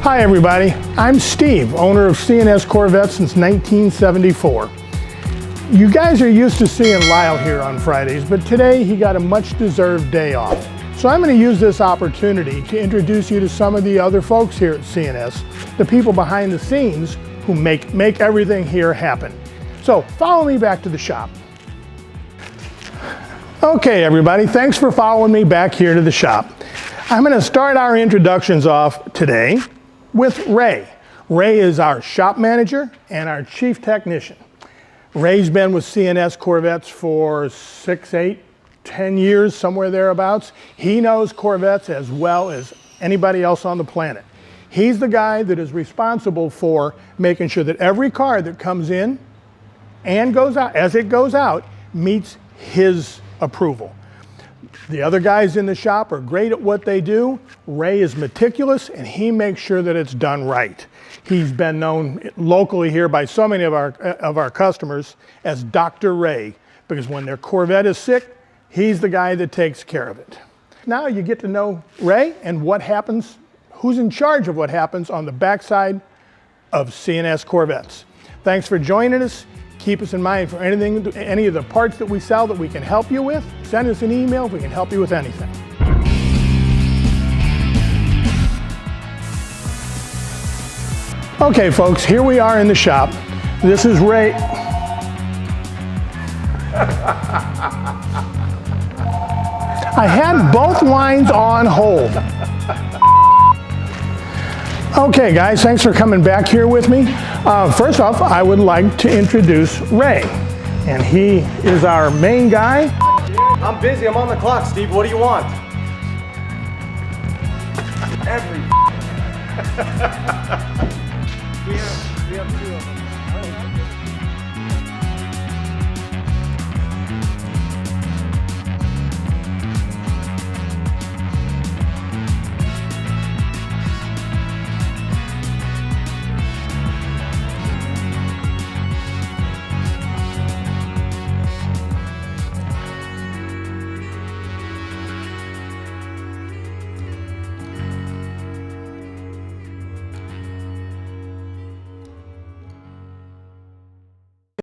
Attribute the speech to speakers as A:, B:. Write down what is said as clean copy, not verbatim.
A: Hi everybody, I'm Steve, owner of C&S Corvettes since 1974. You guys are used to seeing Lyle here on Fridays, but today he got a much deserved day off. So I'm going to use this opportunity to introduce you to some of the other folks here at C&S, the people behind the scenes who make everything here happen. So follow me back to the shop. Okay everybody, thanks for following me back here to the shop. I'm going to start our introductions off today with Ray. Ray is our shop manager and our chief technician. Ray's been with C&S Corvettes for 6, 8, 10 years, somewhere thereabouts. He knows Corvettes as well as anybody else on the planet. He's the guy that is responsible for making sure that every car that comes in and goes out, as it goes out, meets his approval. The other guys in the shop are great at what they do. Ray is meticulous and he makes sure that it's done right. He's been known locally here by so many of our customers as Dr. Ray, because when their Corvette is sick, he's the guy that takes care of it. Now you get to know Ray and what happens, who's in charge of what happens on the backside of C&S Corvettes. Thanks for joining us. Keep us in mind for anything, any of the parts that we sell that we can help you with. Send us an email if we can help you with anything. Okay folks, here we are in the shop. This is Ray. I had both lines on hold. Okay guys, thanks for coming back here with me. First off, I would like to introduce Ray. And he is our main guy.
B: I'm busy, I'm on the clock, Steve. What do you want? We have 2 of them.